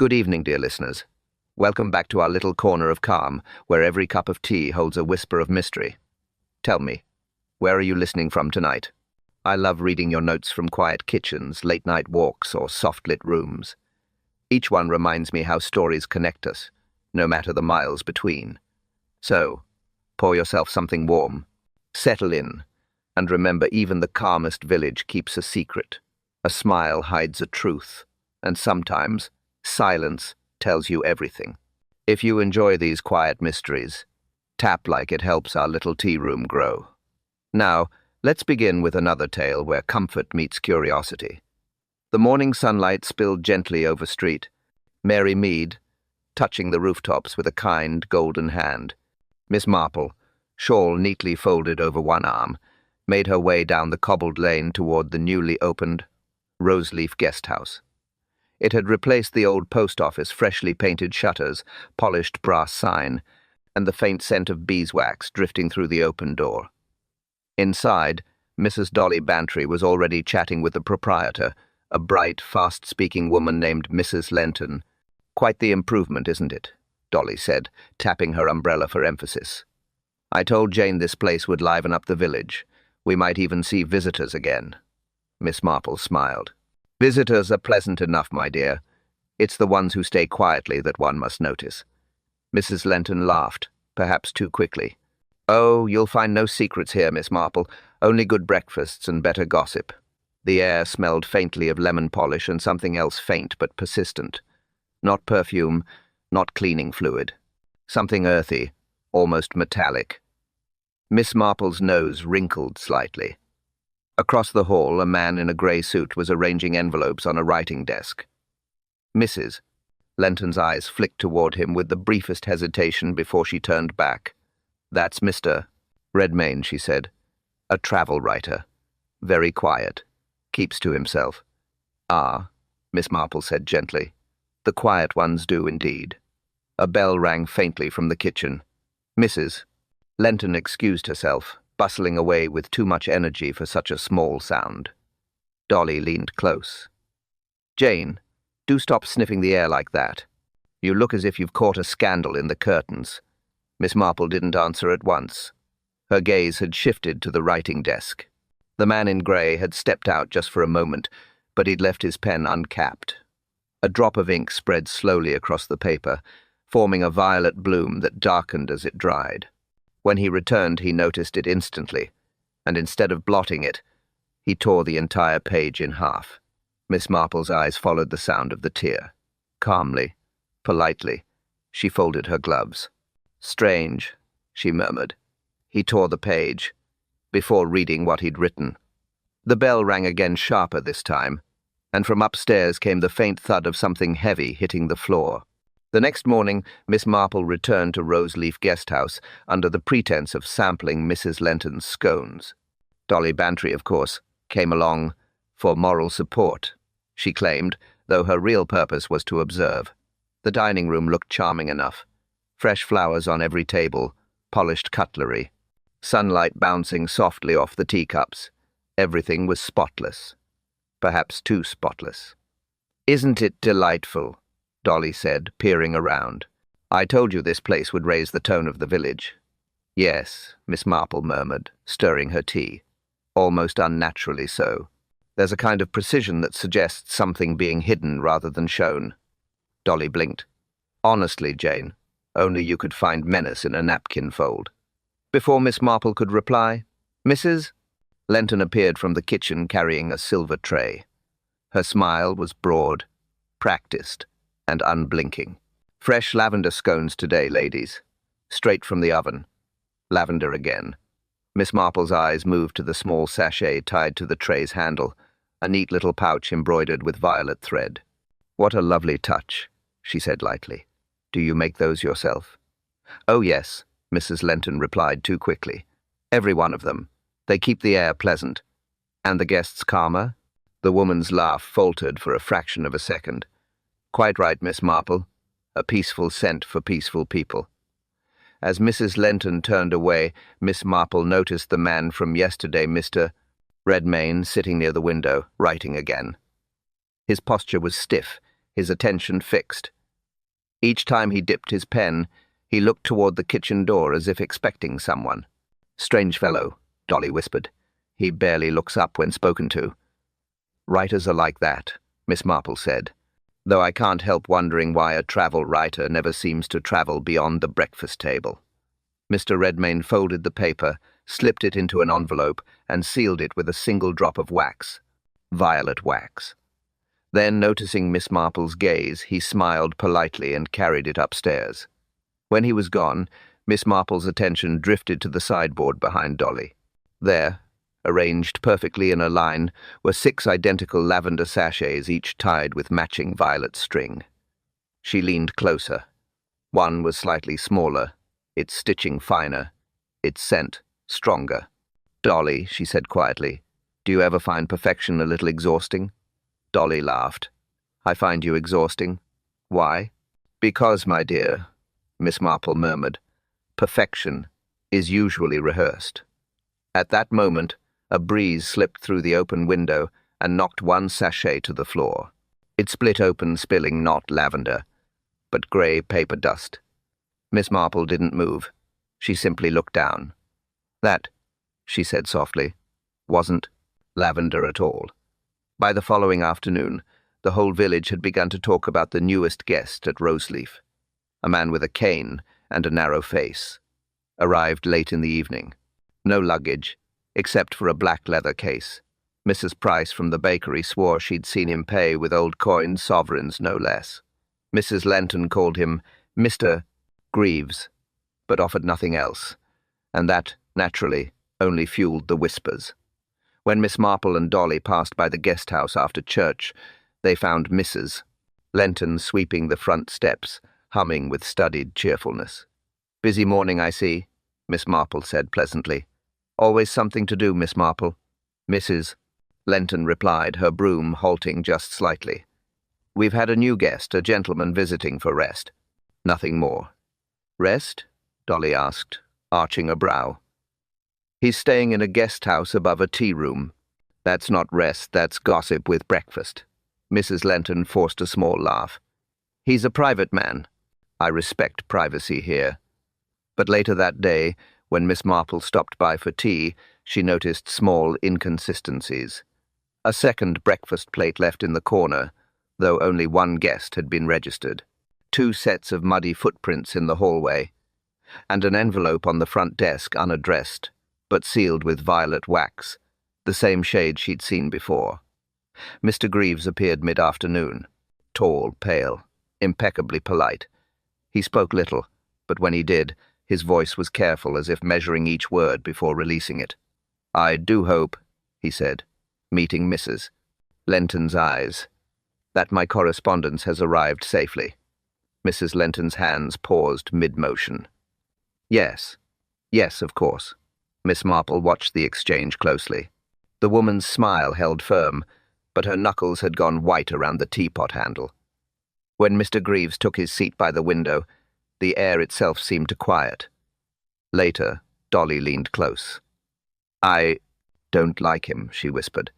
Good evening, dear listeners. Welcome back to our little corner of calm, where every cup of tea holds a whisper of mystery. Tell me, where are you listening from tonight? I love reading your notes from quiet kitchens, late-night walks, or soft-lit rooms. Each one reminds me how stories connect us, no matter the miles between. So, pour yourself something warm, settle in, and remember even the calmest village keeps a secret. A smile hides a truth, and sometimes silence tells you everything. If you enjoy these quiet mysteries, tap like it helps our little tea room grow. Now, let's begin with another tale where comfort meets curiosity. The morning sunlight spilled gently over street. Mary Mead, touching the rooftops with a kind, golden hand. Miss Marple, shawl neatly folded over one arm, made her way down the cobbled lane toward the newly opened Roseleaf Guesthouse. It had replaced the old post office, freshly painted shutters, polished brass sign, and the faint scent of beeswax drifting through the open door. Inside, Mrs. Dolly Bantry was already chatting with the proprietor, a bright, fast-speaking woman named Mrs. Lenton. "Quite the improvement, isn't it?" Dolly said, tapping her umbrella for emphasis. "I told Jane this place would liven up the village. We might even see visitors again." Miss Marple smiled. "Visitors are pleasant enough, my dear. It's the ones who stay quietly that one must notice." Mrs. Lenton laughed, perhaps too quickly. "Oh, you'll find no secrets here, Miss Marple, only good breakfasts and better gossip." The air smelled faintly of lemon polish and something else faint but persistent. Not perfume, not cleaning fluid. Something earthy, almost metallic. Miss Marple's nose wrinkled slightly. Across the hall, a man in a grey suit was arranging envelopes on a writing desk. "Mrs." Lenton's eyes flicked toward him with the briefest hesitation before she turned back. "That's Mr. Redmayne," she said. "A travel writer. Very quiet. Keeps to himself." "Ah," Miss Marple said gently. "The quiet ones do indeed." A bell rang faintly from the kitchen. "Mrs." Lenton excused herself, bustling away with too much energy for such a small sound. Dolly leaned close. "Jane, do stop sniffing the air like that. You look as if you've caught a scandal in the curtains." Miss Marple didn't answer at once. Her gaze had shifted to the writing desk. The man in grey had stepped out just for a moment, but he'd left his pen uncapped. A drop of ink spread slowly across the paper, forming a violet bloom that darkened as it dried. When he returned, he noticed it instantly, and instead of blotting it, he tore the entire page in half. Miss Marple's eyes followed the sound of the tear. Calmly, politely, she folded her gloves. "Strange," she murmured. He tore the page, before reading what he'd written. The bell rang again, sharper this time, and from upstairs came the faint thud of something heavy hitting the floor. The next morning, Miss Marple returned to Roseleaf Guesthouse under the pretense of sampling Mrs. Lenton's scones. Dolly Bantry, of course, came along for moral support, she claimed, though her real purpose was to observe. The dining room looked charming enough. Fresh flowers on every table, polished cutlery, sunlight bouncing softly off the teacups. Everything was spotless. Perhaps too spotless. "Isn't it delightful?" Dolly said, peering around. "I told you this place would raise the tone of the village." "Yes," Miss Marple murmured, stirring her tea. "Almost unnaturally so. There's a kind of precision that suggests something being hidden rather than shown." Dolly blinked. "Honestly, Jane, only you could find menace in a napkin fold." Before Miss Marple could reply, "Mrs." Lenton appeared from the kitchen carrying a silver tray. Her smile was broad, practiced, and unblinking. "Fresh lavender scones today, ladies. Straight from the oven." Lavender again. Miss Marple's eyes moved to the small sachet tied to the tray's handle, a neat little pouch embroidered with violet thread. "What a lovely touch," she said lightly. "Do you make those yourself?" "Oh, yes," Mrs. Lenton replied too quickly. "Every one of them. They keep the air pleasant." "And the guests calmer?" The woman's laugh faltered for a fraction of a second. "Quite right, Miss Marple. A peaceful scent for peaceful people." As Mrs. Lenton turned away, Miss Marple noticed the man from yesterday, Mr. Redmayne, sitting near the window, writing again. His posture was stiff, his attention fixed. Each time he dipped his pen, he looked toward the kitchen door as if expecting someone. "Strange fellow," Dolly whispered. "He barely looks up when spoken to." "Writers are like that," Miss Marple said, "though I can't help wondering why a travel writer never seems to travel beyond the breakfast table." Mr. Redmayne folded the paper, slipped it into an envelope, and sealed it with a single drop of wax. Violet wax. Then, noticing Miss Marple's gaze, he smiled politely and carried it upstairs. When he was gone, Miss Marple's attention drifted to the sideboard behind Dolly. There, arranged perfectly in a line, were 6 identical lavender sachets, each tied with matching violet string. She leaned closer. One was slightly smaller, its stitching finer, its scent stronger. "Dolly," she said quietly, "do you ever find perfection a little exhausting?" Dolly laughed. "I find you exhausting. Why?" "Because, my dear," Miss Marple murmured, "perfection is usually rehearsed." At that moment, a breeze slipped through the open window and knocked one sachet to the floor. It split open, spilling not lavender, but grey paper dust. Miss Marple didn't move. She simply looked down. "That," she said softly, "wasn't lavender at all." By the following afternoon, the whole village had begun to talk about the newest guest at Roseleaf. A man with a cane and a narrow face. Arrived late in the evening. No luggage, except for a black leather case. Mrs. Price from the bakery swore she'd seen him pay with old coins, sovereigns no less. Mrs. Lenton called him Mr. Greaves, but offered nothing else, and that, naturally, only fueled the whispers. When Miss Marple and Dolly passed by the Guesthouse after church, they found Mrs. Lenton sweeping the front steps, humming with studied cheerfulness. "Busy morning, I see," Miss Marple said pleasantly. "Always something to do, Miss Marple." "Mrs. Lenton replied, her broom halting just slightly. "We've had a new guest, a gentleman visiting for rest." "Nothing more." "Rest?" Dolly asked, arching a brow. "He's staying in a guest house above a tea room." "That's not rest, that's gossip with breakfast." Mrs. Lenton forced a small laugh. "He's a private man. I respect privacy here." But later that day, when Miss Marple stopped by for tea, she noticed small inconsistencies. A second breakfast plate left in the corner, though only one guest had been registered. 2 sets of muddy footprints in the hallway, and an envelope on the front desk unaddressed, but sealed with violet wax, the same shade she'd seen before. Mr. Greaves appeared mid-afternoon, tall, pale, impeccably polite. He spoke little, but when he did, his voice was careful, as if measuring each word before releasing it. "I do hope," he said, meeting Mrs. Lenton's eyes, "that my correspondence has arrived safely." Mrs. Lenton's hands paused mid-motion. Yes, of course." Miss Marple watched the exchange closely. The woman's smile held firm, but her knuckles had gone white around the teapot handle. When Mr. Greaves took his seat by the window, the air itself seemed to quiet. Later, Dolly leaned close. "I don't like him," she whispered.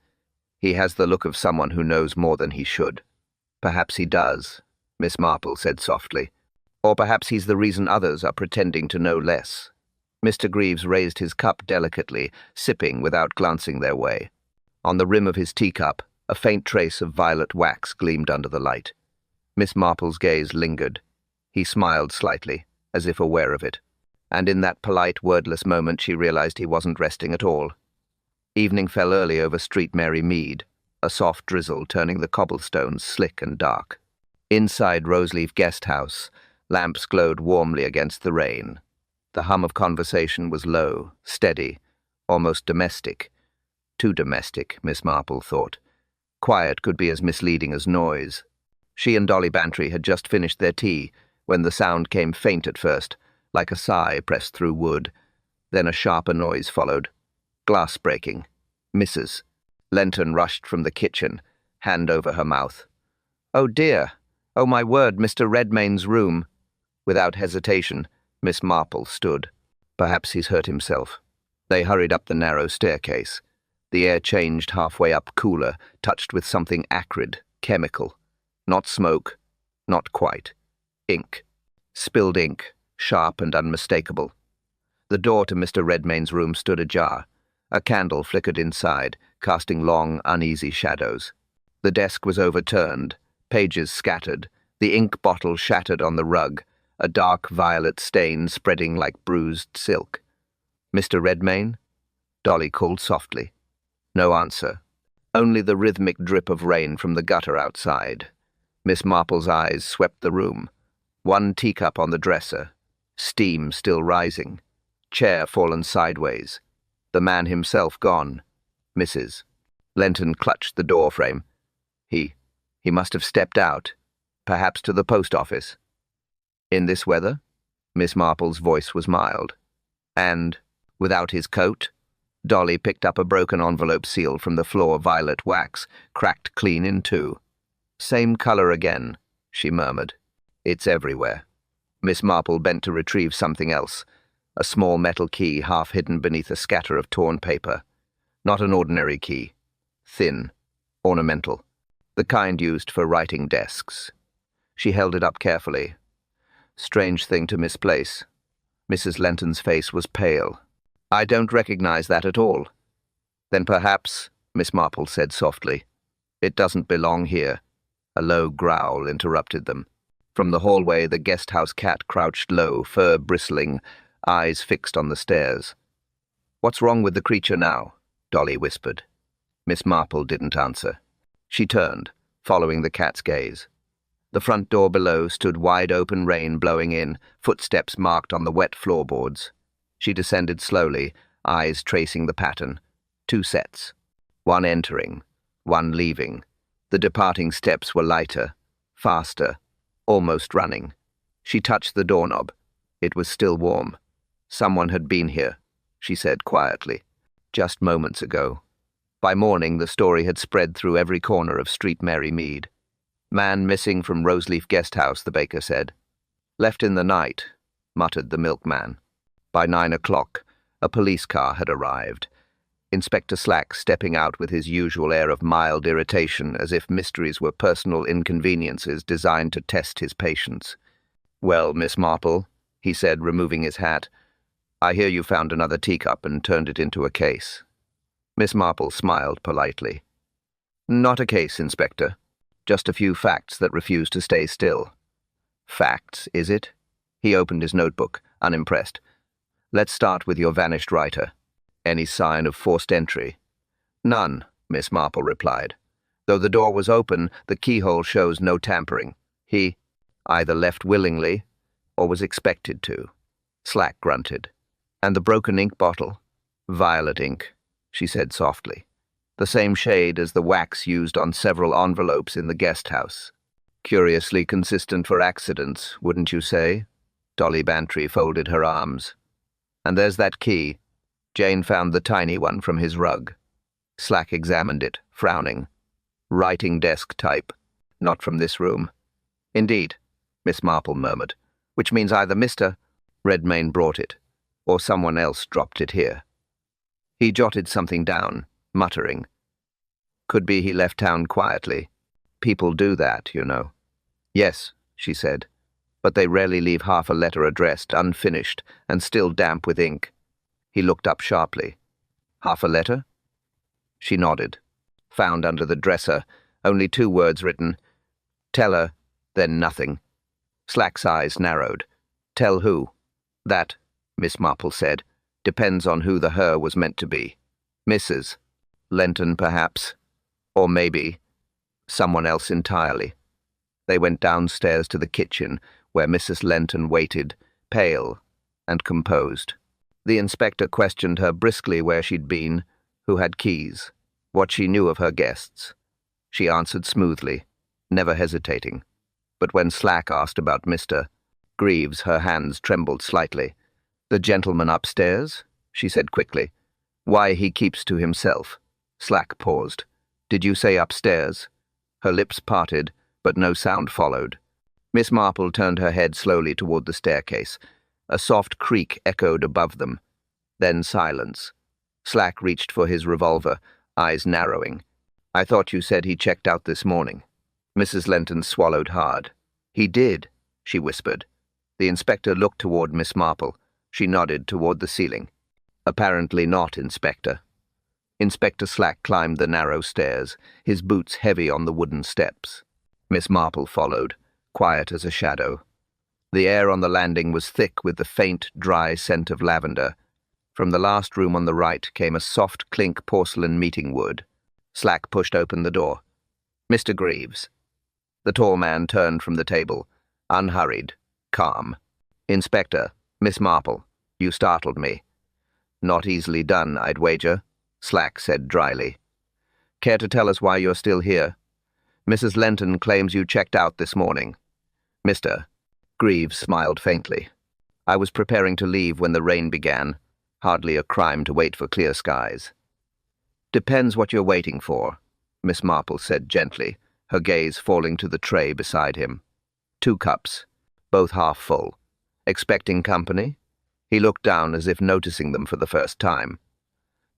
"He has the look of someone who knows more than he should." "Perhaps he does," Miss Marple said softly. "Or perhaps he's the reason others are pretending to know less." Mr. Greaves raised his cup delicately, sipping without glancing their way. On the rim of his teacup, a faint trace of violet wax gleamed under the light. Miss Marple's gaze lingered. He smiled slightly, as if aware of it, and in that polite, wordless moment she realized he wasn't resting at all. Evening fell early over Street Mary Mead, a soft drizzle turning the cobblestones slick and dark. Inside Roseleaf Guesthouse, lamps glowed warmly against the rain. The hum of conversation was low, steady, almost domestic. Too domestic, Miss Marple thought. Quiet could be as misleading as noise. She and Dolly Bantry had just finished their tea when the sound came faint at first, like a sigh pressed through wood. Then a sharper noise followed. Glass breaking. Mrs. Lenton rushed from the kitchen, hand over her mouth. "Oh dear! Oh my word, Mr. Redmayne's room!" Without hesitation, Miss Marple stood. "Perhaps he's hurt himself." They hurried up the narrow staircase. The air changed halfway up, cooler, touched with something acrid, chemical. Not smoke, not quite. Ink. Spilled ink, sharp and unmistakable. The door to Mr. Redmayne's room stood ajar. A candle flickered inside, casting long, uneasy shadows. The desk was overturned, pages scattered, the ink bottle shattered on the rug, a dark violet stain spreading like bruised silk. "Mr. Redmayne?" Dolly called softly. No answer. Only the rhythmic drip of rain from the gutter outside. Miss Marple's eyes swept the room. One teacup on the dresser, steam still rising, chair fallen sideways, the man himself gone. Mrs. Lenton clutched the door frame. He must have stepped out, perhaps to the post office. In this weather? Miss Marple's voice was mild. And, without his coat? Dolly picked up a broken envelope seal from the floor, violet wax, cracked clean in two. "Same color again," she murmured. "It's everywhere." Miss Marple bent to retrieve something else, a small metal key half hidden beneath a scatter of torn paper. Not an ordinary key. Thin, ornamental, the kind used for writing desks. She held it up carefully. Strange thing to misplace. Mrs. Lenton's face was pale. "I don't recognize that at all." "Then perhaps," Miss Marple said softly, "it doesn't belong here." A low growl interrupted them. From the hallway, the Guesthouse cat crouched low, fur bristling, eyes fixed on the stairs. "What's wrong with the creature now?" Dolly whispered. Miss Marple didn't answer. She turned, following the cat's gaze. The front door below stood wide open, rain blowing in, footsteps marked on the wet floorboards. She descended slowly, eyes tracing the pattern. 2 sets. One entering, one leaving. The departing steps were lighter, faster, almost running. She touched the doorknob. It was still warm. "Someone had been here," she said quietly. "Just moments ago." By morning, the story had spread through every corner of Street Mary Mead. "Man missing from Roseleaf Guesthouse," the baker said. "Left in the night," muttered the milkman. By 9 o'clock, a police car had arrived. Inspector Slack stepping out with his usual air of mild irritation, as if mysteries were personal inconveniences designed to test his patience. "Well, Miss Marple," he said, removing his hat, "I hear you found another teacup and turned it into a case." Miss Marple smiled politely. "Not a case, Inspector. Just a few facts that refuse to stay still." "Facts, is it?" He opened his notebook, unimpressed. "Let's start with your vanished writer. Any sign of forced entry?" "None," Miss Marple replied. "Though the door was open, the keyhole shows no tampering. He either left willingly or was expected to." Slack grunted. "And the broken ink bottle?" "Violet ink," she said softly. "The same shade as the wax used on several envelopes in the Guesthouse. Curiously consistent for accidents, wouldn't you say?" Dolly Bantry folded her arms. "And there's that key. Jane found the tiny one from his rug." Slack examined it, frowning. "Writing desk type. Not from this room." "Indeed," Miss Marple murmured, "which means either Mr. Redmayne brought it, or someone else dropped it here." He jotted something down, muttering. "Could be he left town quietly. People do that, you know." "Yes," she said, "but they rarely leave half a letter addressed, unfinished, and still damp with ink." He looked up sharply. "Half a letter?" She nodded. "Found under the dresser, only 2 words written. Tell her, then nothing." Slack's eyes narrowed. "Tell who?" "That," Miss Marple said, "depends on who the her was meant to be. Mrs. Lenton, perhaps. Or maybe someone else entirely." They went downstairs to the kitchen, where Mrs. Lenton waited, pale and composed. The inspector questioned her briskly where she'd been, who had keys, what she knew of her guests. She answered smoothly, never hesitating. But when Slack asked about Mr. Greaves, her hands trembled slightly. "The gentleman upstairs?" she said quickly. "Why he keeps to himself." Slack paused. "Did you say upstairs?" Her lips parted, but no sound followed. Miss Marple turned her head slowly toward the staircase. A soft creak echoed above them. Then silence. Slack reached for his revolver, eyes narrowing. "I thought you said he checked out this morning." Mrs. Lenton swallowed hard. "He did," she whispered. The inspector looked toward Miss Marple. She nodded toward the ceiling. "Apparently not, Inspector." Inspector Slack climbed the narrow stairs, his boots heavy on the wooden steps. Miss Marple followed, quiet as a shadow. The air on the landing was thick with the faint, dry scent of lavender. From the last room on the right came a soft clink porcelain meeting wood. Slack pushed open the door. "Mr. Greaves." The tall man turned from the table, unhurried, calm. "Inspector, Miss Marple, you startled me." "Not easily done, I'd wager," Slack said dryly. "Care to tell us why you're still here? Mrs. Lenton claims you checked out this morning." "Mr." Greaves smiled faintly. "I was preparing to leave when the rain began. Hardly a crime to wait for clear skies." "Depends what you're waiting for," Miss Marple said gently, her gaze falling to the tray beside him. 2 cups, both half full. "Expecting company?" He looked down as if noticing them for the first time.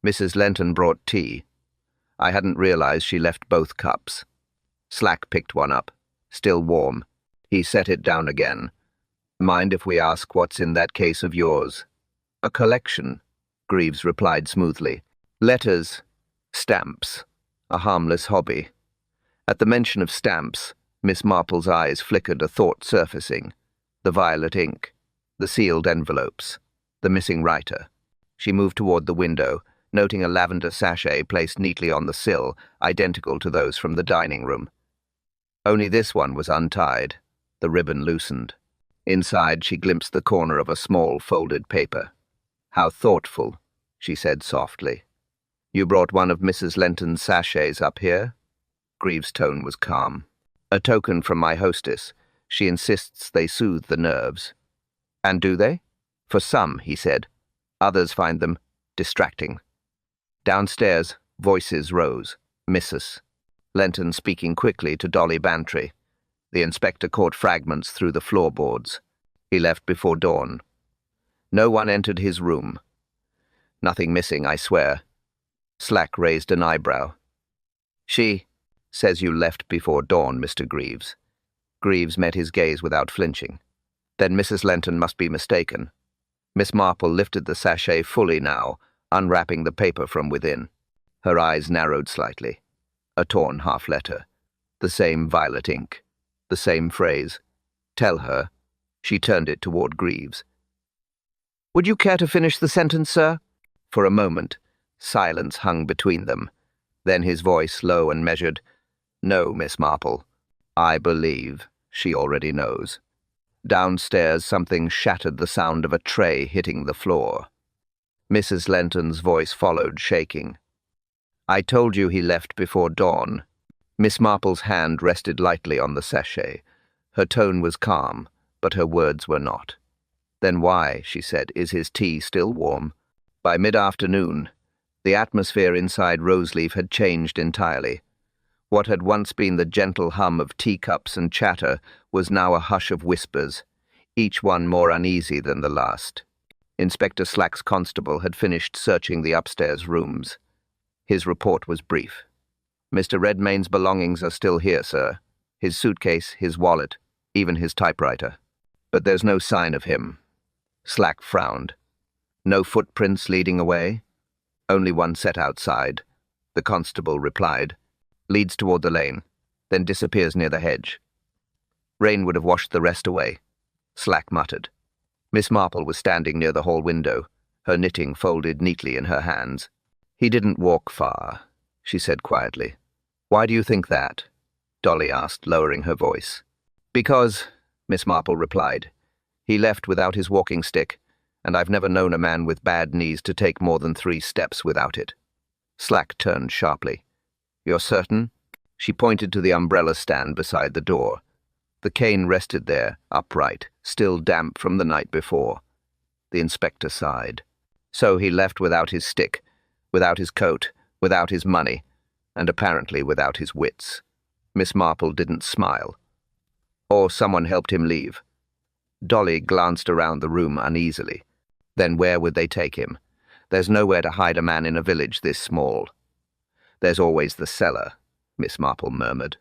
"Mrs. Lenton brought tea. I hadn't realized she left both cups." Slack picked one up, still warm. He set it down again. "Mind if we ask what's in that case of yours?" "A collection," Greaves replied smoothly. "Letters, stamps, a harmless hobby." At the mention of stamps, Miss Marple's eyes flickered, a thought surfacing. The violet ink, the sealed envelopes, the missing writer. She moved toward the window, noting a lavender sachet placed neatly on the sill, identical to those from the dining room. Only this one was untied, the ribbon loosened. Inside, she glimpsed the corner of a small folded paper. "How thoughtful," she said softly. "You brought one of Mrs. Lenton's sachets up here?" Greaves' tone was calm. "A token from my hostess. She insists they soothe the nerves." "And do they?" "For some," he said. "Others find them distracting." Downstairs, voices rose. Mrs. Lenton speaking quickly to Dolly Bantry. The inspector caught fragments through the floorboards. He left before dawn. No one entered his room. "Nothing missing, I swear." Slack raised an eyebrow. "She says you left before dawn, Mr. Greaves." Greaves met his gaze without flinching. "Then Mrs. Lenton must be mistaken." Miss Marple lifted the sachet fully now, unwrapping the paper from within. Her eyes narrowed slightly. A torn half-letter. The same violet ink. The same phrase. "Tell her." She turned it toward Greaves. "Would you care to finish the sentence, sir?" For a moment, silence hung between them. Then his voice, low and measured. "No, Miss Marple. I believe she already knows." Downstairs, something shattered the sound of a tray hitting the floor. Mrs. Lenton's voice followed, shaking. "I told you he left before dawn." Miss Marple's hand rested lightly on the sachet. Her tone was calm, but her words were not. "Then why," she said, "is his tea still warm?" By mid-afternoon, the atmosphere inside Roseleaf had changed entirely. What had once been the gentle hum of teacups and chatter was now a hush of whispers, each one more uneasy than the last. Inspector Slack's constable had finished searching the upstairs rooms. His report was brief. "Mr. Redmayne's belongings are still here, sir. His suitcase, his wallet, even his typewriter. But there's no sign of him." Slack frowned. "No footprints leading away?" "Only one set outside," the constable replied. "Leads toward the lane, then disappears near the hedge." "Rain would have washed the rest away," Slack muttered. Miss Marple was standing near the hall window, her knitting folded neatly in her hands. "He didn't walk far," she said quietly. "Why do you think that?" Dolly asked, lowering her voice. "Because," Miss Marple replied, "he left without his walking stick, and I've never known a man with bad knees to take more than 3 steps without it." Slack turned sharply. "You're certain?" She pointed to the umbrella stand beside the door. The cane rested there, upright, still damp from the night before. The inspector sighed. "So he left without his stick, without his coat, without his money, and apparently without his wits." Miss Marple didn't smile. "Or someone helped him leave." Dolly glanced around the room uneasily. "Then where would they take him? There's nowhere to hide a man in a village this small." "There's always the cellar," Miss Marple murmured.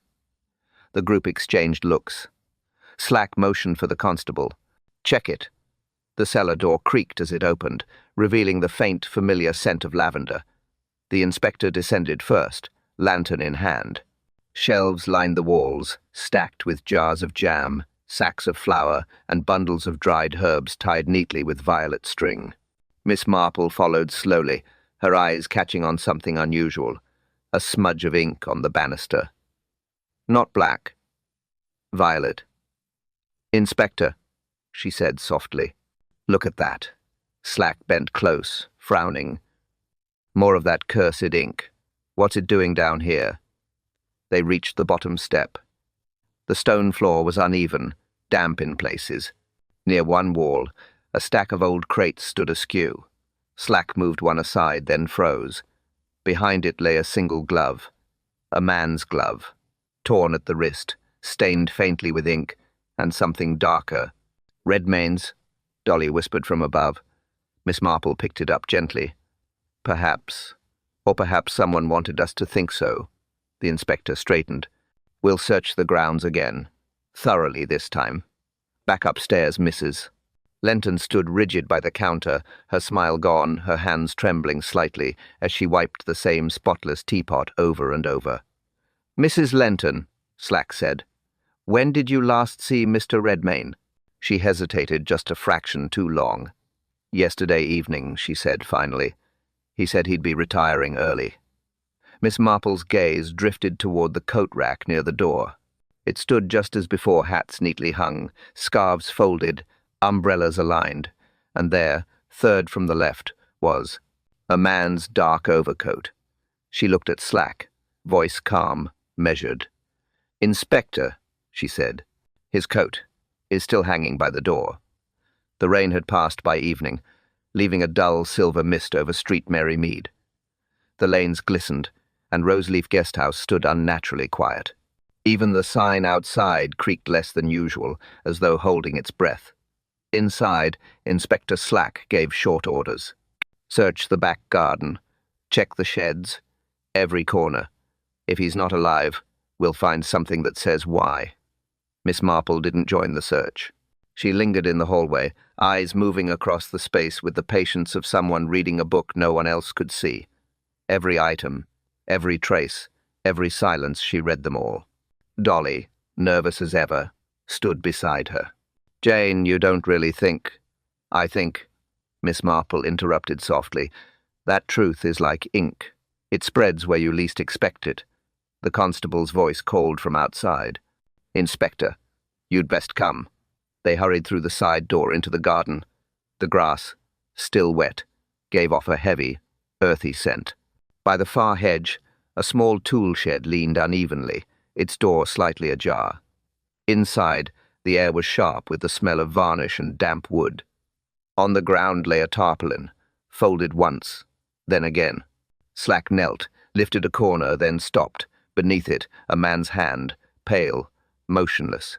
The group exchanged looks. Slack motioned for the constable. "Check it." The cellar door creaked as it opened, revealing the faint, familiar scent of lavender. The inspector descended first, lantern in hand. Shelves lined the walls, stacked with jars of jam, sacks of flour, and bundles of dried herbs tied neatly with violet string. Miss Marple followed slowly, her eyes catching on something unusual, a smudge of ink on the banister. Not black. Violet. "Inspector," she said softly. "Look at that." Slack bent close, frowning. "More of that cursed ink. What's it doing down here?" They reached the bottom step. The stone floor was uneven, damp in places. Near one wall, a stack of old crates stood askew. Slack moved one aside, then froze. Behind it lay a single glove. A man's glove, torn at the wrist, stained faintly with ink, and something darker. "Redmayne's," Dolly whispered from above. Miss Marple picked it up gently. "Perhaps. Or perhaps someone wanted us to think so." The inspector straightened. "We'll search the grounds again. Thoroughly this time. Back upstairs, Mrs." Lenton stood rigid by the counter, her smile gone, her hands trembling slightly as she wiped the same spotless teapot over and over. "Mrs. Lenton," Slack said, "when did you last see Mr. Redmayne?" She hesitated just a fraction too long. "Yesterday evening," she said finally. "He said he'd be retiring early." Miss Marple's gaze drifted toward the coat rack near the door. It stood just as before, hats neatly hung, scarves folded, umbrellas aligned, and there, third from the left, was a man's dark overcoat. She looked at Slack, voice calm, measured. "Inspector," she said. "His coat is still hanging by the door." The rain had passed by evening, leaving a dull silver mist over Street Mary Mead. The lanes glistened, and Roseleaf Guesthouse stood unnaturally quiet. Even the sign outside creaked less than usual, as though holding its breath. Inside, Inspector Slack gave short orders. "Search the back garden. Check the sheds. Every corner. If he's not alive, we'll find something that says why." Miss Marple didn't join the search. She lingered in the hallway, eyes moving across the space with the patience of someone reading a book no one else could see. Every item, every trace, every silence, she read them all. Dolly, nervous as ever, stood beside her. "Jane, you don't really think—" "I think," Miss Marple interrupted softly, "that truth is like ink. It spreads where you least expect it." The constable's voice called from outside. "Inspector, you'd best come." They hurried through the side door into the garden. The grass, still wet, gave off a heavy, earthy scent. By the far hedge, a small tool shed leaned unevenly, its door slightly ajar. Inside, the air was sharp with the smell of varnish and damp wood. On the ground lay a tarpaulin, folded once, then again. Slack knelt, lifted a corner, then stopped. Beneath it, a man's hand, pale, motionless.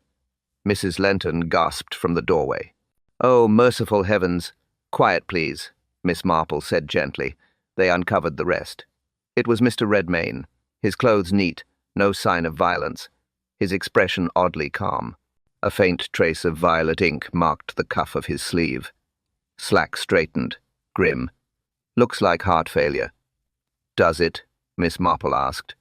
Mrs. Lenton gasped from the doorway. "Oh, merciful heavens! Quiet, please," Miss Marple said gently. They uncovered the rest. It was Mr. Redmayne, his clothes neat, no sign of violence, his expression oddly calm. A faint trace of violet ink marked the cuff of his sleeve. Slack straightened, grim. "Looks like heart failure." "Does it?" Miss Marple asked.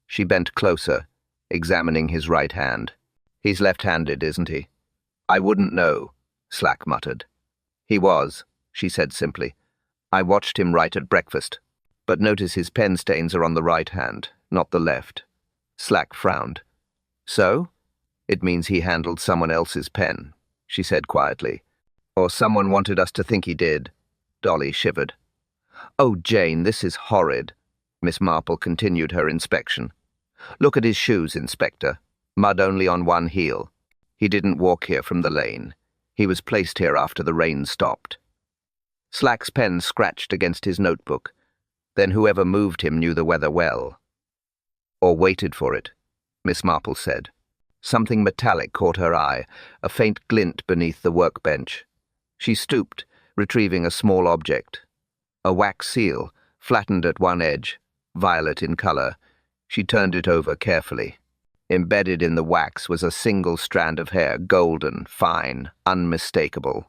She bent closer, examining his right hand. "He's left-handed, isn't he?" "I wouldn't know," Slack muttered. "He was," she said simply. "I watched him write at breakfast. But notice his pen stains are on the right hand, not the left." Slack frowned. "So? It means he handled someone else's pen," she said quietly. "Or someone wanted us to think he did." Dolly shivered. "Oh, Jane, this is horrid." Miss Marple continued her inspection. "Look at his shoes, Inspector. Mud only on one heel. He didn't walk here from the lane. He was placed here after the rain stopped." Slack's pen scratched against his notebook. Then whoever moved him knew the weather well. "Or waited for it," Miss Marple said. Something metallic caught her eye, a faint glint beneath the workbench. She stooped, retrieving a small object. A wax seal, flattened at one edge, violet in color. She turned it over carefully. Embedded in the wax was a single strand of hair, golden, fine, unmistakable.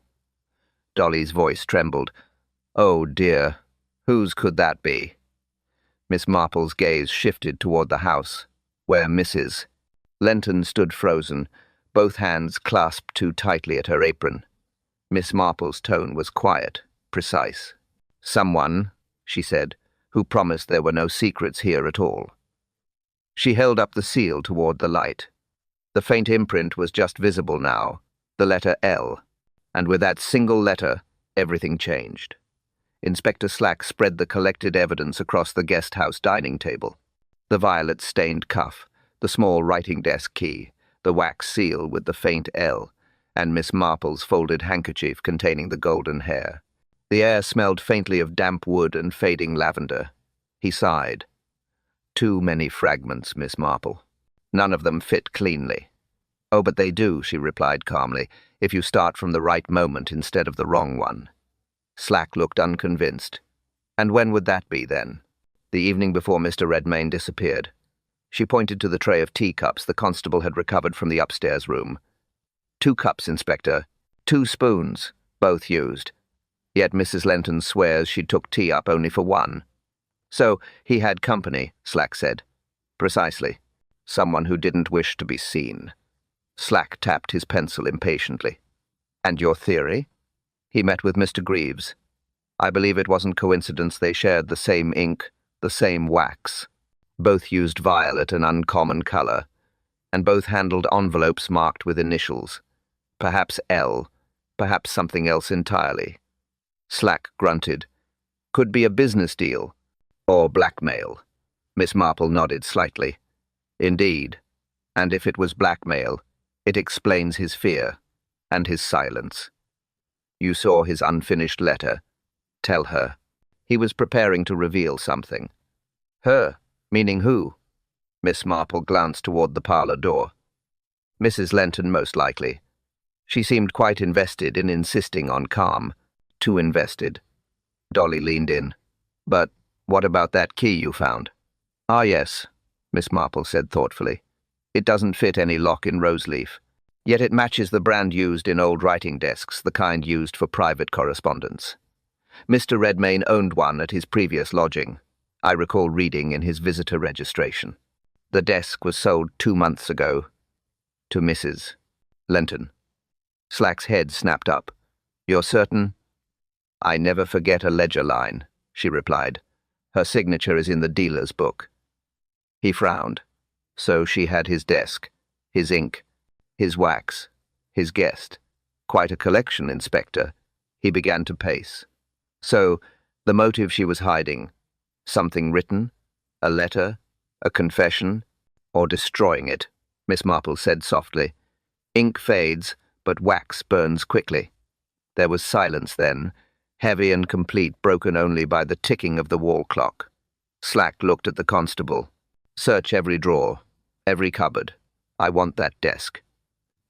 Dolly's voice trembled. "Oh, dear. Whose could that be?" Miss Marple's gaze shifted toward the house, where Mrs. Lenton stood frozen, both hands clasped too tightly at her apron. Miss Marple's tone was quiet, precise. "Someone," she said, "who promised there were no secrets here at all." She held up the seal toward the light. The faint imprint was just visible now, the letter L, and with that single letter, everything changed. Inspector Slack spread the collected evidence across the Guesthouse dining table. The violet-stained cuff, the small writing desk key, the wax seal with the faint L, and Miss Marple's folded handkerchief containing the golden hair. The air smelled faintly of damp wood and fading lavender. He sighed. "Too many fragments, Miss Marple. None of them fit cleanly." "Oh, but they do," she replied calmly, "if you start from the right moment instead of the wrong one." Slack looked unconvinced. "And when would that be, then?" "The evening before Mr. Redmayne disappeared." She pointed to the tray of teacups the constable had recovered from the upstairs room. "2 cups, Inspector. 2 spoons, both used. Yet Mrs. Lenton swears she took tea up only for 1. "So he had company," Slack said. "Precisely. Someone who didn't wish to be seen." Slack tapped his pencil impatiently. "And your theory?" "He met with Mr. Greaves. I believe it wasn't coincidence they shared the same ink, the same wax. Both used violet, an uncommon color, and both handled envelopes marked with initials. Perhaps L, perhaps something else entirely." Slack grunted. "Could be a business deal. Or blackmail." Miss Marple nodded slightly. "Indeed. And if it was blackmail, it explains his fear, and his silence. You saw his unfinished letter. Tell her." He was preparing to reveal something. "Her? Meaning who?" Miss Marple glanced toward the parlor door. "Mrs. Lenton, most likely." She seemed quite invested in insisting on calm. Too invested. Dolly leaned in. "But what about that key you found?" "Ah, yes," Miss Marple said thoughtfully. "It doesn't fit any lock in Roseleaf. Yet it matches the brand used in old writing desks, the kind used for private correspondence. Mr. Redmayne owned one at his previous lodging. I recall reading in his visitor registration. The desk was sold 2 months ago to Mrs. Lenton." Slack's head snapped up. "You're certain?" "I never forget a ledger line," she replied. "Her signature is in the dealer's book." He frowned. So she had his desk, his ink, his wax, his guest. Quite a collection, Inspector. He began to pace. So, the motive she was hiding. Something written? A letter? A confession? Or destroying it? Miss Marple said softly. "Ink fades, but wax burns quickly." There was silence then, heavy and complete, broken only by the ticking of the wall clock. Slack looked at the constable. "Search every drawer, every cupboard. I want that desk."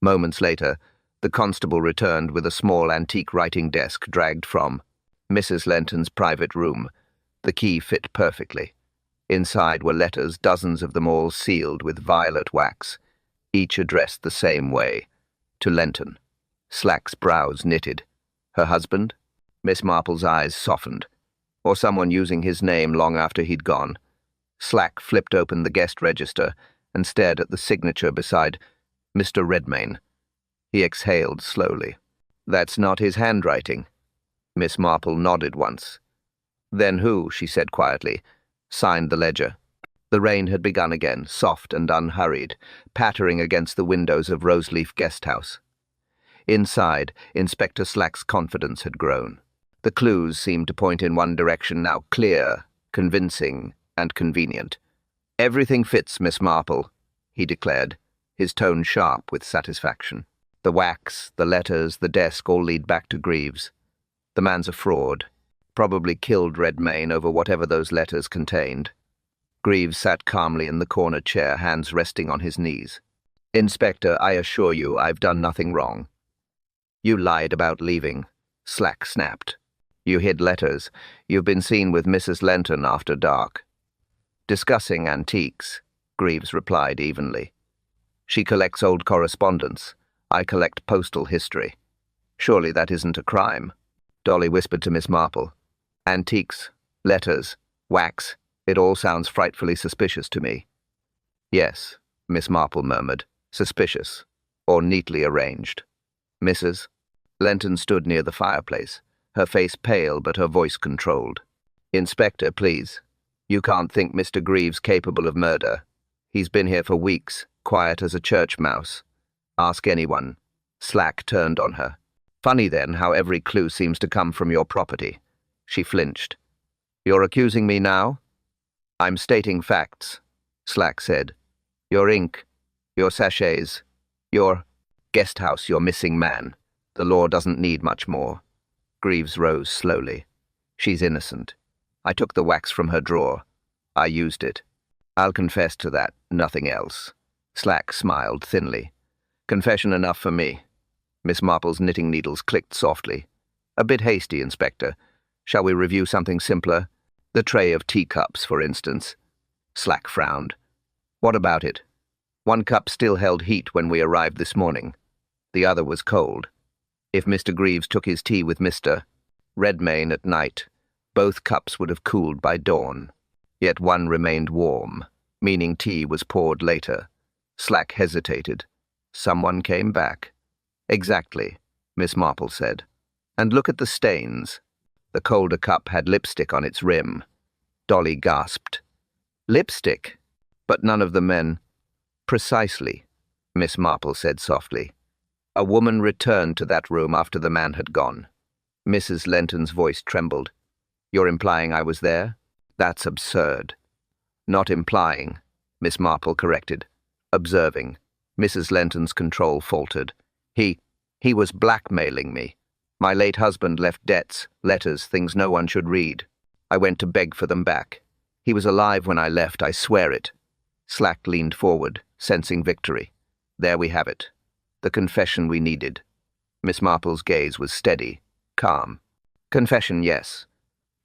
Moments later, the constable returned with a small antique writing desk dragged from Mrs. Lenton's private room. The key fit perfectly. Inside were letters, dozens of them all sealed with violet wax, each addressed the same way, to Lenton. Slack's brows knitted. Her husband? Miss Marple's eyes softened. Or someone using his name long after he'd gone. Slack flipped open the guest register and stared at the signature beside Mr. Redmayne. He exhaled slowly. "That's not his handwriting." Miss Marple nodded once. "Then who," she said quietly, signed the ledger? The rain had begun again, soft and unhurried, pattering against the windows of Roseleaf Guesthouse. Inside, Inspector Slack's confidence had grown. The clues seemed to point in one direction now, clear, convincing, and convenient. "Everything fits, Miss Marple," he declared, his tone sharp with satisfaction. "The wax, the letters, the desk all lead back to Greaves. The man's a fraud. Probably killed Redmayne over whatever those letters contained." Greaves sat calmly in the corner chair, hands resting on his knees. "Inspector, I assure you I've done nothing wrong." "You lied about leaving," Slack snapped. "You hid letters. You've been seen with Mrs. Lenton after dark." "Discussing antiques," Greaves replied evenly. She collects old correspondence. I collect postal history. Surely that isn't a crime. Dolly whispered to Miss Marple. Antiques, letters, wax, it all sounds frightfully suspicious to me. Yes, Miss Marple murmured, suspicious, or neatly arranged. Mrs. Lenton stood near the fireplace, her face pale but her voice controlled. Inspector, please. You can't think Mr. Greaves capable of murder. He's been here for weeks, quiet as a church mouse. Ask anyone. Slack turned on her. Funny then how every clue seems to come from your property. She flinched. You're accusing me now? I'm stating facts, Slack said. Your ink, your sachets, your Guesthouse, your missing man. The law doesn't need much more. Greaves rose slowly. She's innocent. I took the wax from her drawer. I used it. I'll confess to that, nothing else. Slack smiled thinly. Confession enough for me. Miss Marple's knitting needles clicked softly. A bit hasty, Inspector. Shall we review something simpler? The tray of teacups, for instance. Slack frowned. What about it? One cup still held heat when we arrived this morning. The other was cold. If Mr. Greaves took his tea with Mr. Redmayne at night, both cups would have cooled by dawn. Yet one remained warm, meaning tea was poured later. Slack hesitated. Someone came back. Exactly, Miss Marple said. And look at the stains. The colder cup had lipstick on its rim. Dolly gasped. Lipstick? But none of the men. Precisely, Miss Marple said softly. A woman returned to that room after the man had gone. Mrs. Lenton's voice trembled. You're implying I was there? That's absurd. Not implying, Miss Marple corrected. Observing. Mrs. Lenton's control faltered. He was blackmailing me. My late husband left debts, letters, things no one should read. I went to beg for them back. He was alive when I left, I swear it. Slack leaned forward, sensing victory. There we have it. The confession we needed. Miss Marple's gaze was steady, calm. Confession, yes,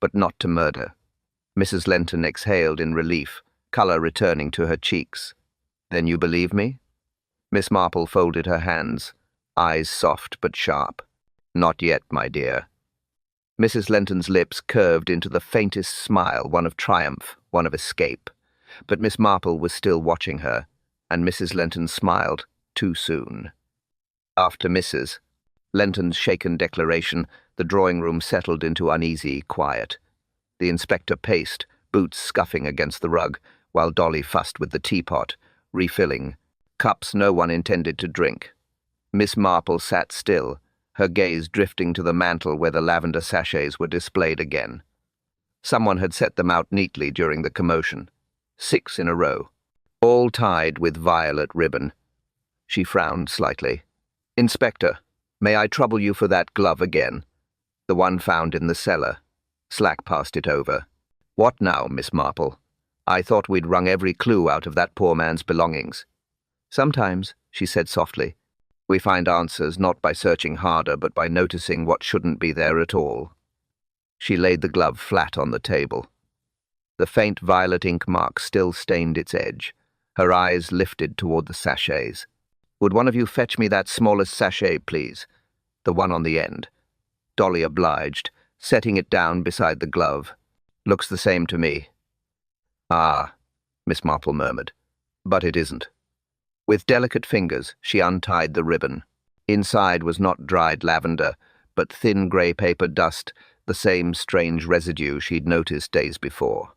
but not to murder. Mrs. Lenton exhaled in relief, colour returning to her cheeks. Then you believe me? Miss Marple folded her hands, eyes soft but sharp. Not yet, my dear. Mrs. Lenton's lips curved into the faintest smile, one of triumph, one of escape. But Miss Marple was still watching her, and Mrs. Lenton smiled too soon. After Mrs. Lenton's shaken declaration, the drawing-room settled into uneasy quiet. The inspector paced, boots scuffing against the rug, while Dolly fussed with the teapot, refilling, cups no one intended to drink. Miss Marple sat still, her gaze drifting to the mantel where the lavender sachets were displayed again. Someone had set them out neatly during the commotion. 6 in a row, all tied with violet ribbon. She frowned slightly. Inspector, may I trouble you for that glove again? The one found in the cellar. Slack passed it over. What now, Miss Marple? I thought we'd wrung every clue out of that poor man's belongings. Sometimes, she said softly, we find answers not by searching harder but by noticing what shouldn't be there at all. She laid the glove flat on the table. The faint violet ink mark still stained its edge. Her eyes lifted toward the sachets. Would one of you fetch me that smallest sachet, please? The one on the end. Dolly obliged, setting it down beside the glove. Looks the same to me. Ah, Miss Marple murmured. But it isn't. With delicate fingers, she untied the ribbon. Inside was not dried lavender, but thin grey paper dust, the same strange residue she'd noticed days before.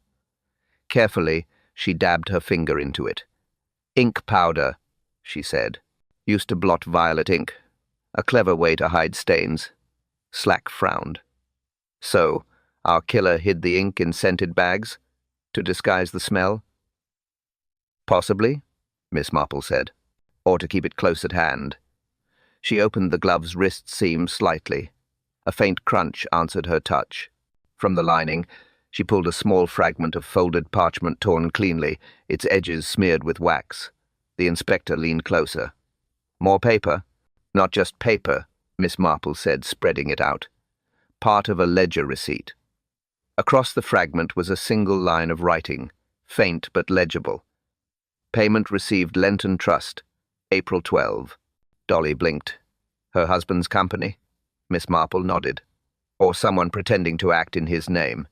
Carefully, she dabbed her finger into it. Ink powder, she said. Used to blot violet ink. A clever way to hide stains. Slack frowned. So, our killer hid the ink in scented bags? To disguise the smell? Possibly, Miss Marple said. Or to keep it close at hand. She opened the glove's wrist seam slightly. A faint crunch answered her touch. From the lining, she pulled a small fragment of folded parchment torn cleanly, its edges smeared with wax. The inspector leaned closer. More paper? Not just paper, Miss Marple said, spreading it out. Part of a ledger receipt. Across the fragment was a single line of writing, faint but legible. Payment received Lenton Trust. April 12. Dolly blinked. Her husband's company? Miss Marple nodded. Or someone pretending to act in his name.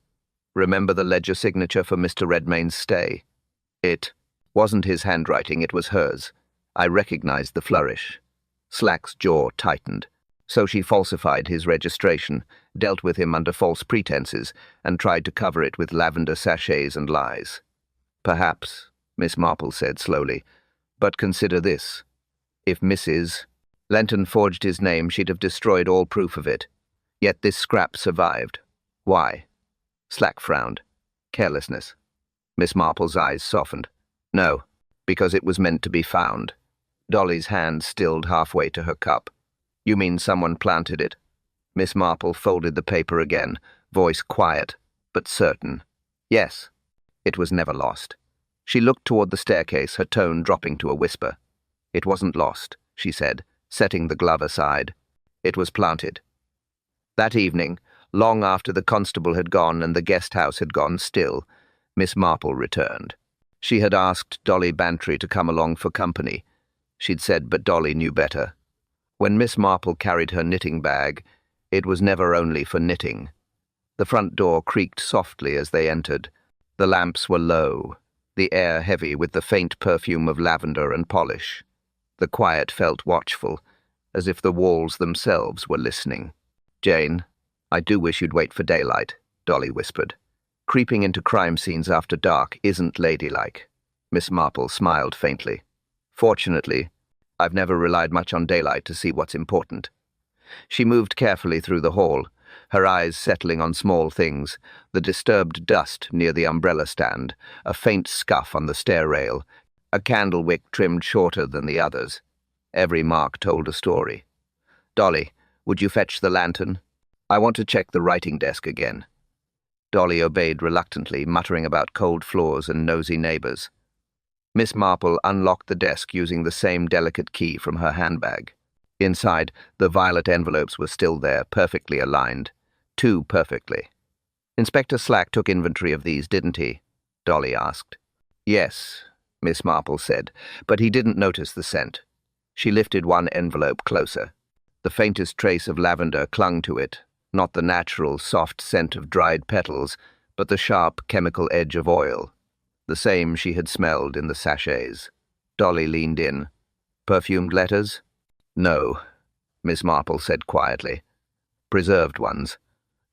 Remember the ledger signature for Mr. Redmayne's stay? It wasn't his handwriting, it was hers. I recognized the flourish. Slack's jaw tightened. So she falsified his registration, dealt with him under false pretenses, and tried to cover it with lavender sachets and lies. Perhaps, Miss Marple said slowly, but consider this. If Mrs. Lenton forged his name, she'd have destroyed all proof of it. Yet this scrap survived. Why? Slack frowned. Carelessness. Miss Marple's eyes softened. No, because it was meant to be found. Dolly's hand stilled halfway to her cup. You mean someone planted it? Miss Marple folded the paper again, voice quiet, but certain. Yes. It was never lost. She looked toward the staircase, her tone dropping to a whisper. It wasn't lost, she said, setting the glove aside. It was planted. That evening, long after the constable had gone and the guest house had gone still, Miss Marple returned. She had asked Dolly Bantry to come along for company. She'd said, but Dolly knew better. When Miss Marple carried her knitting bag, it was never only for knitting. The front door creaked softly as they entered. The lamps were low, the air heavy with the faint perfume of lavender and polish. The quiet felt watchful, as if the walls themselves were listening. Jane, I do wish you'd wait for daylight, Dolly whispered. Creeping into crime scenes after dark isn't ladylike. Miss Marple smiled faintly. Fortunately, I've never relied much on daylight to see what's important. She moved carefully through the hall, her eyes settling on small things, the disturbed dust near the umbrella stand, a faint scuff on the stair rail, a candle wick trimmed shorter than the others. Every mark told a story. Dolly, would you fetch the lantern? I want to check the writing desk again. Dolly obeyed reluctantly, muttering about cold floors and nosy neighbors. Miss Marple unlocked the desk using the same delicate key from her handbag. Inside, the violet envelopes were still there, perfectly aligned. Too perfectly. Inspector Slack took inventory of these, didn't he? Dolly asked. Yes, Miss Marple said, but he didn't notice the scent. She lifted one envelope closer. The faintest trace of lavender clung to it, not the natural, soft scent of dried petals, but the sharp chemical edge of oil. The same she had smelled in the sachets. Dolly leaned in. Perfumed letters? No, Miss Marple said quietly. Preserved ones.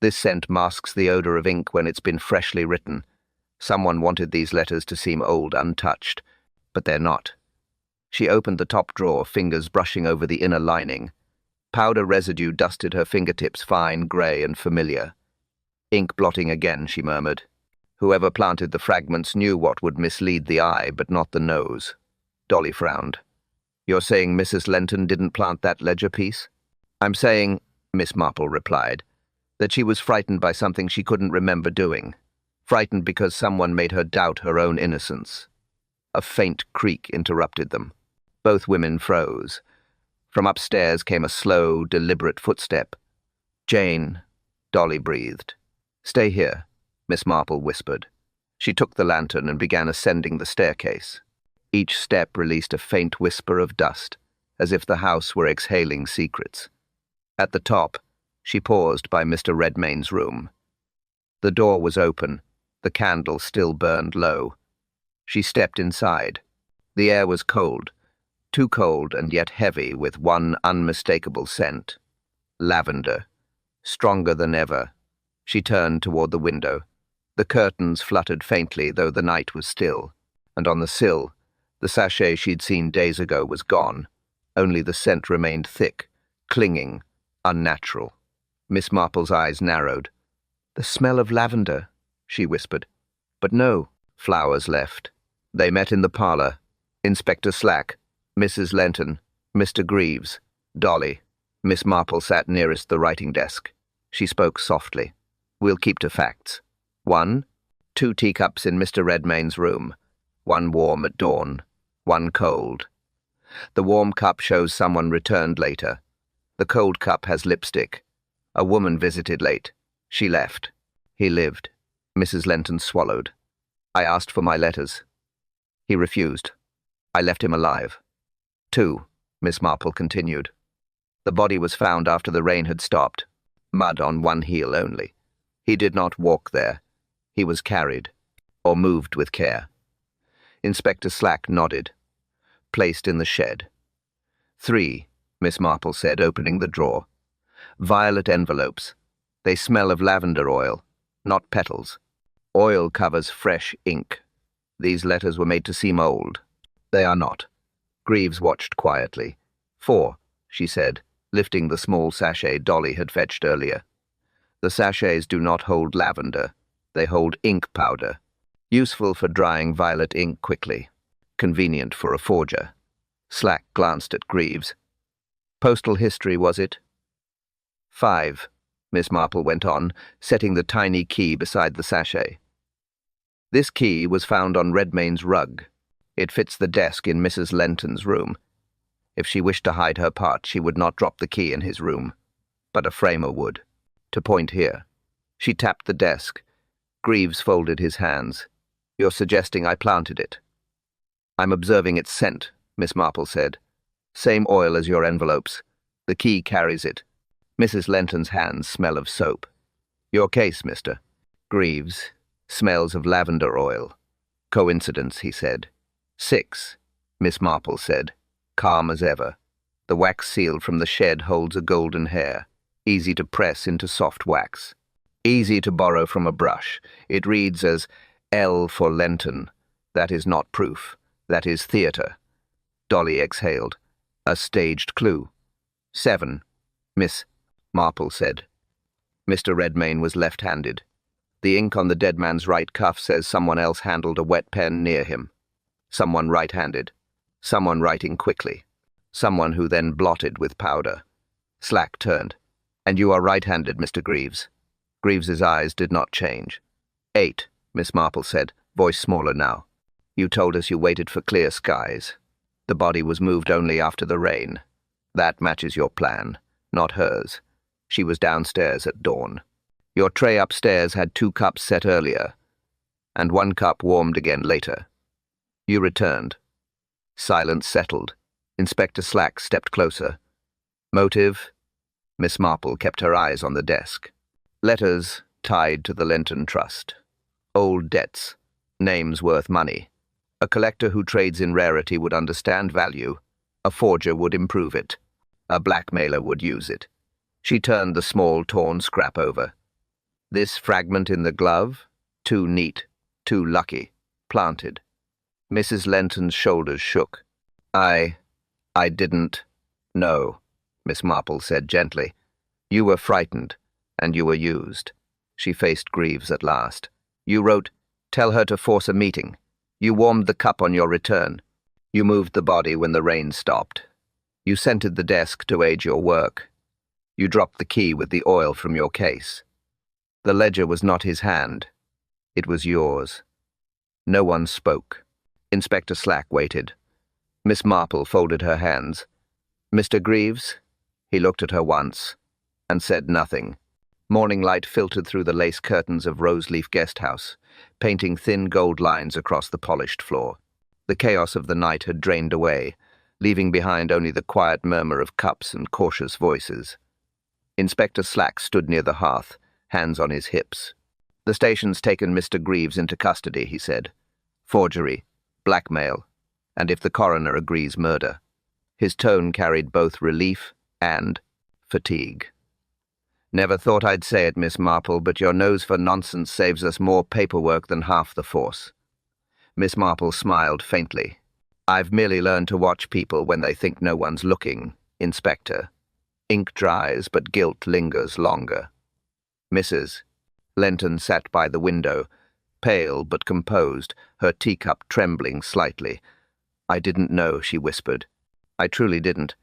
This scent masks the odor of ink when it's been freshly written. Someone wanted these letters to seem old, untouched, but they're not. She opened the top drawer, fingers brushing over the inner lining. Powder residue dusted her fingertips, fine, grey and familiar. Ink blotting again, she murmured. Whoever planted the fragments knew what would mislead the eye, but not the nose. Dolly frowned. You're saying Mrs. Lenton didn't plant that ledger piece? I'm saying, Miss Marple replied, that she was frightened by something she couldn't remember doing. Frightened because someone made her doubt her own innocence. A faint creak interrupted them. Both women froze. From upstairs came a slow, deliberate footstep. Jane, Dolly breathed. Stay here, Miss Marple whispered. She took the lantern and began ascending the staircase. Each step released a faint whisper of dust, as if the house were exhaling secrets. At the top, she paused by Mr. Redmayne's room. The door was open, the candle still burned low. She stepped inside. The air was cold, too cold and yet heavy with one unmistakable scent. Lavender, stronger than ever. She turned toward the window. The curtains fluttered faintly, though the night was still, and on the sill, the sachet she'd seen days ago was gone. Only the scent remained thick, clinging, unnatural. Miss Marple's eyes narrowed. The smell of lavender, she whispered. But no, flowers left. They met in the parlour. Inspector Slack, Mrs. Lenton, Mr. Greaves, Dolly. Miss Marple sat nearest the writing desk. She spoke softly. We'll keep to facts. 1, 2 teacups in Mr. Redmayne's room. 1 warm at dawn, 1 cold. The warm cup shows someone returned later. The cold cup has lipstick. A woman visited late. She left. He lived. Mrs. Lenton swallowed. I asked for my letters. He refused. I left him alive. 2, Miss Marple continued. The body was found after the rain had stopped, mud on one heel only. He did not walk there. He was carried, or moved with care. Inspector Slack nodded. Placed in the shed. 3, Miss Marple said, opening the drawer. Violet envelopes. They smell of lavender oil, not petals. Oil covers fresh ink. These letters were made to seem old. They are not. Greaves watched quietly. 4, she said, lifting the small sachet Dolly had fetched earlier. The sachets do not hold lavender. They hold ink powder. Useful for drying violet ink quickly. Convenient for a forger. Slack glanced at Greaves. Postal history, was it? 5, Miss Marple went on, setting the tiny key beside the sachet. This key was found on Redmayne's rug. It fits the desk in Mrs. Lenton's room. If she wished to hide her part, she would not drop the key in his room. But a framer would. To point here. She tapped the desk. Greaves folded his hands. You're suggesting I planted it? I'm observing its scent, Miss Marple said. Same oil as your envelopes. The key carries it. Mrs. Lenton's hands smell of soap. Your case, mister. Greaves. Smells of lavender oil. Coincidence, he said. 6, Miss Marple said, calm as ever. The wax seal from the shed holds a golden hair, easy to press into soft wax. Easy to borrow from a brush. It reads as L for Lenton. That is not proof. That is theatre. Dolly exhaled. A staged clue. 7, Miss Marple said. Mr. Redmayne was left-handed. The ink on the dead man's right cuff says someone else handled a wet pen near him. Someone right-handed. Someone writing quickly. Someone who then blotted with powder. Slack turned. And you are right-handed, Mr. Greaves. Greaves's eyes did not change. 8, Miss Marple said, voice smaller now. You told us you waited for clear skies. The body was moved only after the rain. That matches your plan, not hers. She was downstairs at dawn. Your tray upstairs had 2 cups set earlier, and 1 cup warmed again later. You returned. Silence settled. Inspector Slack stepped closer. Motive? Miss Marple kept her eyes on the desk. Letters tied to the Lenton Trust. Old debts. Names worth money. A collector who trades in rarity would understand value. A forger would improve it. A blackmailer would use it. She turned the small torn scrap over. This fragment in the glove? Too neat. Too lucky. Planted. Mrs. Lenton's shoulders shook. I didn't know, Miss Marple said gently. You were frightened, and you were used. She faced Greaves at last. You wrote, tell her to force a meeting. You warmed the cup on your return. You moved the body when the rain stopped. You scented the desk to aid your work. You dropped the key with the oil from your case. The ledger was not his hand. It was yours. No one spoke. Inspector Slack waited. Miss Marple folded her hands. Mr. Greaves? He looked at her once, and said nothing. Morning light filtered through the lace curtains of Roseleaf Guesthouse, painting thin gold lines across the polished floor. The chaos of the night had drained away, leaving behind only the quiet murmur of cups and cautious voices. Inspector Slack stood near the hearth, hands on his hips. The station's taken Mr. Greaves into custody, he said. Forgery, blackmail, and if the coroner agrees, murder. His tone carried both relief and fatigue. Never thought I'd say it, Miss Marple, but your nose for nonsense saves us more paperwork than half the force. Miss Marple smiled faintly. I've merely learned to watch people when they think no one's looking, Inspector. Ink dries, but guilt lingers longer. Mrs. Lenton sat by the window, pale but composed, her teacup trembling slightly. I didn't know, she whispered. I truly didn't.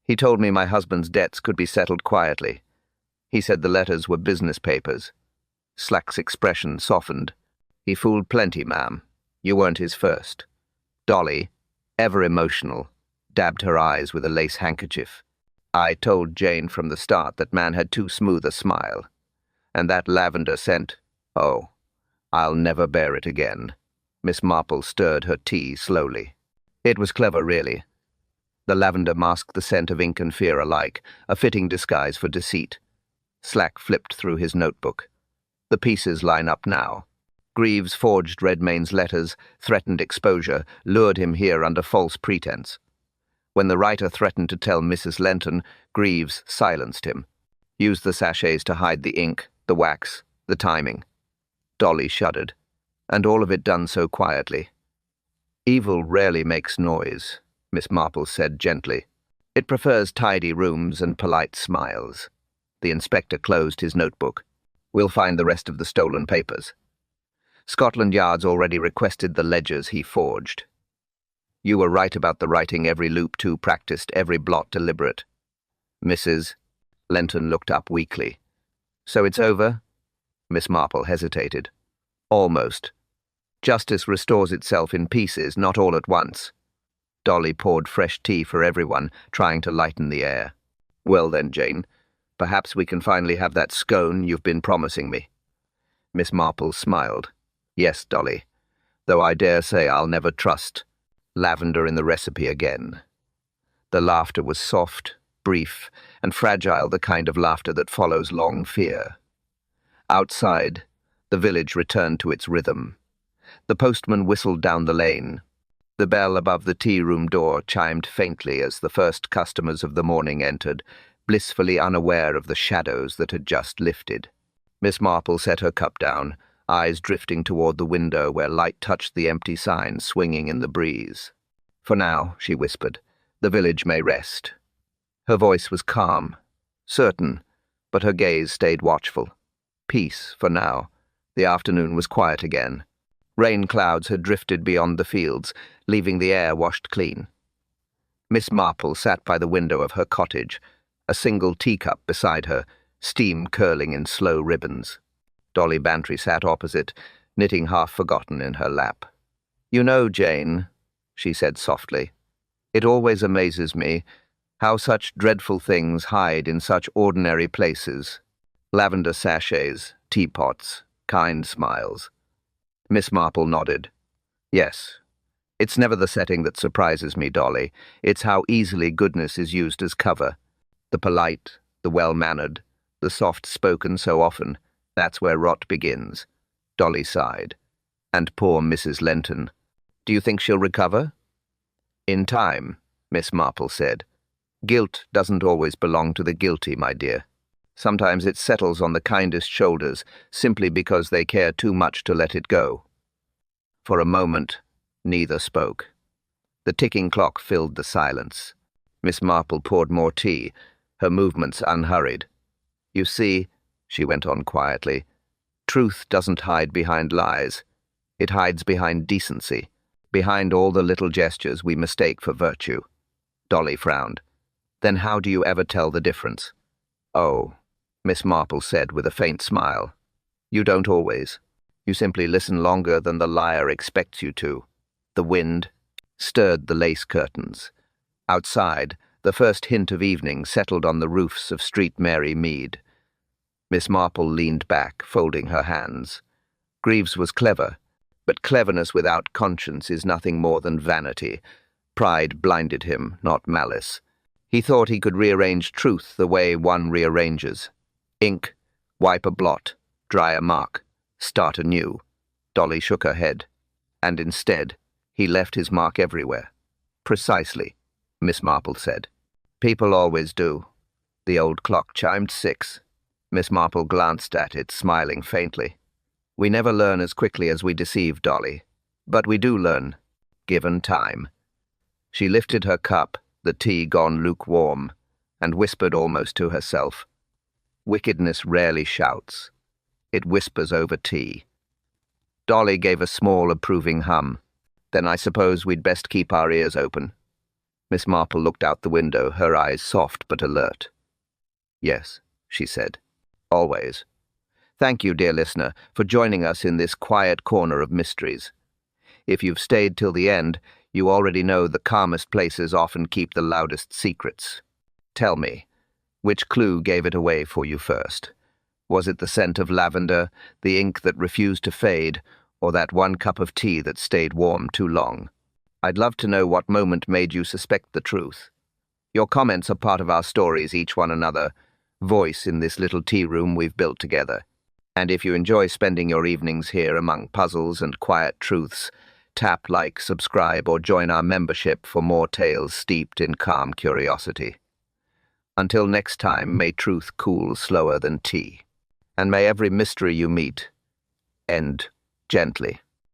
He told me my husband's debts could be settled quietly. He said the letters were business papers. Slack's expression softened. He fooled plenty, ma'am. You weren't his first. Dolly, ever emotional, dabbed her eyes with a lace handkerchief. I told Jane from the start that man had too smooth a smile. And that lavender scent, oh, I'll never bear it again. Miss Marple stirred her tea slowly. It was clever, really. The lavender masked the scent of ink and fear alike, a fitting disguise for deceit. Slack flipped through his notebook. The pieces line up now. Greaves forged Redmayne's letters, threatened exposure, lured him here under false pretense. When the writer threatened to tell Mrs. Lenton, Greaves silenced him. Used the sachets to hide the ink, the wax, the timing. Dolly shuddered. And all of it done so quietly. "Evil rarely makes noise," Miss Marple said gently. "It prefers tidy rooms and polite smiles." The inspector closed his notebook. "We'll find the rest of the stolen papers." Scotland Yard's already requested the ledgers he forged. "You were right about the writing, every loop too practiced, every blot deliberate." "Mrs. Lenton looked up weakly. "So it's over?" Miss Marple hesitated. "Almost. Justice restores itself in pieces, not all at once." Dolly poured fresh tea for everyone, trying to lighten the air. "Well then, Jane, perhaps we can finally have that scone you've been promising me." Miss Marple smiled. "Yes, Dolly, though I dare say I'll never trust lavender in the recipe again." The laughter was soft, brief, and fragile, the kind of laughter that follows long fear. Outside, the village returned to its rhythm. The postman whistled down the lane. The bell above the tea-room door chimed faintly as the first customers of the morning entered, blissfully unaware of the shadows that had just lifted. Miss Marple set her cup down, eyes drifting toward the window where light touched the empty sign swinging in the breeze. "For now," she whispered, "the village may rest." Her voice was calm, certain, but her gaze stayed watchful. Peace, for now. The afternoon was quiet again. Rain clouds had drifted beyond the fields, leaving the air washed clean. Miss Marple sat by the window of her cottage, a single teacup beside her, steam curling in slow ribbons. Dolly Bantry sat opposite, knitting half-forgotten in her lap. "You know, Jane," she said softly, "it always amazes me how such dreadful things hide in such ordinary places. Lavender sachets, teapots, kind smiles." Miss Marple nodded. "Yes. It's never the setting that surprises me, Dolly. It's how easily goodness is used as cover. The polite, the well-mannered, the soft-spoken so often. That's where rot begins." Dolly sighed. "And poor Mrs. Lenton. Do you think she'll recover?" "In time," Miss Marple said. "Guilt doesn't always belong to the guilty, my dear. Sometimes it settles on the kindest shoulders, simply because they care too much to let it go." For a moment, neither spoke. The ticking clock filled the silence. Miss Marple poured more tea, her movements unhurried. "You see," she went on quietly, "truth doesn't hide behind lies. It hides behind decency, behind all the little gestures we mistake for virtue." Dolly frowned. "Then how do you ever tell the difference?" "Oh," Miss Marple said with a faint smile. "You don't always. You simply listen longer than the liar expects you to." The wind stirred the lace curtains. Outside, the first hint of evening settled on the roofs of Street Mary Mead. Miss Marple leaned back, folding her hands. Greaves was clever, but cleverness without conscience is nothing more than vanity. Pride blinded him, not malice. He thought he could rearrange truth the way one rearranges. Ink, wipe a blot, dry a mark, start anew. Dolly shook her head. And instead, he left his mark everywhere. "Precisely," Miss Marple said. "People always do." The old clock chimed 6. Miss Marple glanced at it, smiling faintly. "We never learn as quickly as we deceive, Dolly. But we do learn, given time." She lifted her cup, the tea gone lukewarm, and whispered almost to herself, "Wickedness rarely shouts. It whispers over tea." Dolly gave a small, approving hum. "Then I suppose we'd best keep our ears open." Miss Marple looked out the window, her eyes soft but alert. "Yes," she said. "Always. Thank you, dear listener, for joining us in this quiet corner of mysteries. If you've stayed till the end, you already know the calmest places often keep the loudest secrets. Tell me, which clue gave it away for you first? Was it the scent of lavender, the ink that refused to fade, or that one cup of tea that stayed warm too long? I'd love to know what moment made you suspect the truth. Your comments are part of our stories, each one another voice in this little tea room we've built together. And if you enjoy spending your evenings here among puzzles and quiet truths, tap like, subscribe, or join our membership for more tales steeped in calm curiosity. Until next time, may truth cool slower than tea, and may every mystery you meet end gently.